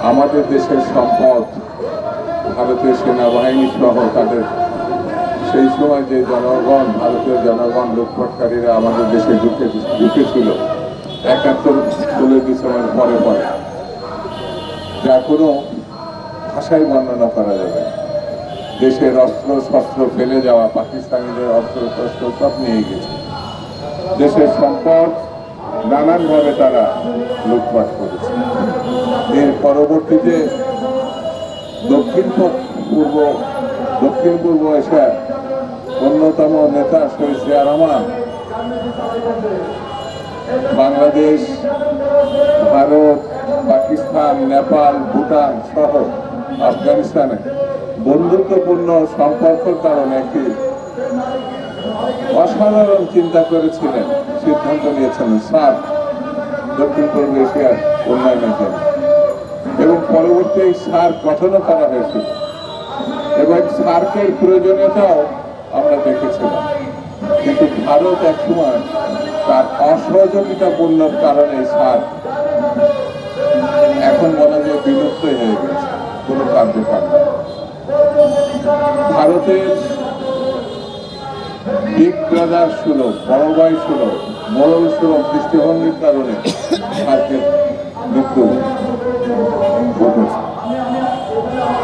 আমাদের দেশের সম্পদ ভারতীয় সেনাবাহিনী সহ তাদের সেই সময় যে জনগণ, ভারতীয় জনগণ লুটপাটকারীরা আমাদের দেশে ঢুকেছিল ৭১ ডিসেম্বর পরে পরে, যা কোনো ভাষায় বর্ণনা করা যাবে। দেশের অস্ত্র শস্ত্র ফেলে যাওয়া, পাকিস্তানিদের অস্ত্র শস্ত্র সব নিয়ে গেছে। দেশের সম্পদ নানানভাবে তারা লুটপাট করেছে। এর পরবর্তীতে দক্ষিণ পূর্ব এশিয়ার অন্যতম নেতা শহীদ জিয়া রহমান বাংলাদেশ, ভারত, পাকিস্তান, নেপাল, ভুটান সহ আফগানিস্তানে বন্ধুত্বপূর্ণ সম্পর্কের কারণে একটি অসাধারণ চিন্তা করেছিলেন, সিদ্ধান্ত নিয়েছিলেন সার্ক, দক্ষিণ পূর্ব এশিয়ার উন্নয়নের জন্য, এবং পরবর্তী সার্ক গঠনও করা হয়েছিল এবং সার্কের প্রয়োজনীয়তাও আমরা দেখেছিলাম। কিন্তু ভারত একসময় তার অসহযোগিতাপূর্ণ কারণে সার্ক এখন বলা যায় বিলুপ্ত হয়ে গেছে, কোনো কার্যকর না। ভারতের বিগ ব্রাদার সুলভ, বড় ভাই সুলভ, মোড়ল সুলভ দৃষ্টিভঙ্গির কারণে সার্কের মৃত্যু ঘটেছে।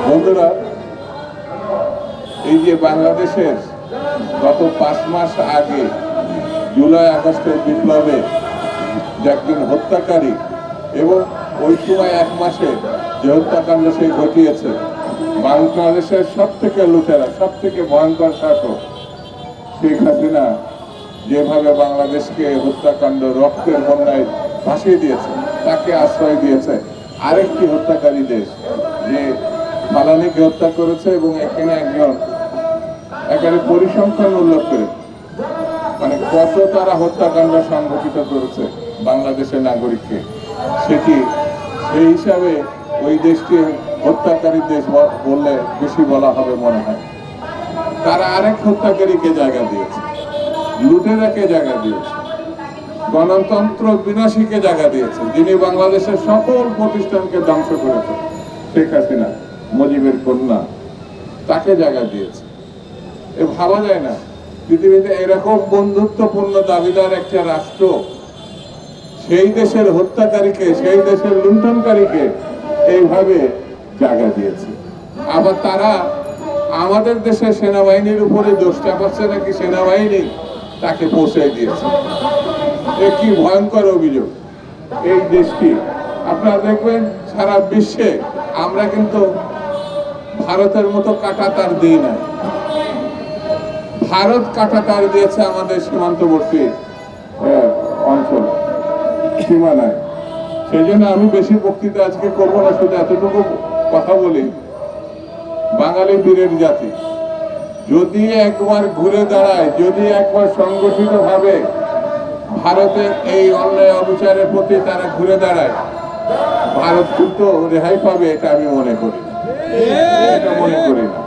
বন্ধুরা, এই যে বাংলাদেশের গত ৫ মাস আগে জুলাই আগস্টের বিপ্লবে যে একজন হত্যাকারী এবং ওই সময় ১ মাসে যে হত্যাকাণ্ড সে ঘটিয়েছে, বাংলাদেশের সব থেকে লুটেরা, সব থেকে ভয়ঙ্কর শাসক শেখ হাসিনা যেভাবে বাংলাদেশকে হত্যাকাণ্ড রক্তের বন্যায় ভাসিয়ে দিয়েছে, তাকে আশ্রয় দিয়েছে আরেকটি হত্যাকারী দেশ, যে ফালানিকে হত্যা করেছে এবং এখানে একজন একেবারে পরিসংখ্যান উল্লেখ করে মানে কত তারা হত্যাকাণ্ড সংঘটিত করেছে বাংলাদেশের নাগরিককে, সেটি সেই হিসাবে ওই দেশকে হত্যাকারী দেশ বললে বেশি বলা হবে মনে হয়। তারা আরেক হত্যাকারীকে জায়গা দিয়েছে, লুটেরাকে জায়গা দিয়েছে, গণতন্ত্র বিনাশীকে জায়গা দিয়েছে, যিনি বাংলাদেশের সকল প্রতিষ্ঠানকে ধ্বংস করেছে, শেখ হাসিনা, মুজিবের কন্যা, তাকে জায়গা দিয়েছে। এ ভাবা যায় না পৃথিবীতে এরকম বন্ধুত্বপূর্ণ দাবিদার একটা রাষ্ট্র সেই দেশের হত্যাকারীকে, সেই দেশের লুণ্ঠনকারীকে এইভাবে জায়গা দিয়েছে। আবার তারা আমাদের দেশের সেনাবাহিনীর উপরে দোষ চাপাচ্ছে নাকি সেনাবাহিনী তাকে পৌঁছে দিয়েছে। এ কি ভয়ঙ্কর অভিযোগ। এই দেশটি আপনারা দেখবেন সারা বিশ্বে আমরা কিন্তু ভারতের মতো কাঁটাতার দিই না, ভারত কাঁটাতার দিয়েছে আমাদের সীমান্তবর্তী অঞ্চল, সীমানায়। সেই জন্য আমি বেশি বক্তৃতা আজকে করবো না, শুধু এতটুকু কথা বলি, বাঙালি বীরের জাতি যদি একবার ঘুরে দাঁড়ায়, যদি একবার সংগঠিত ভাবে ভারতের এই অন্যায় অবিচারের প্রতি তারা ঘুরে দাঁড়ায়, ভারত কিন্তু রেহাই পাবে, এটা আমি মনে করি না, এটা মনে করি না।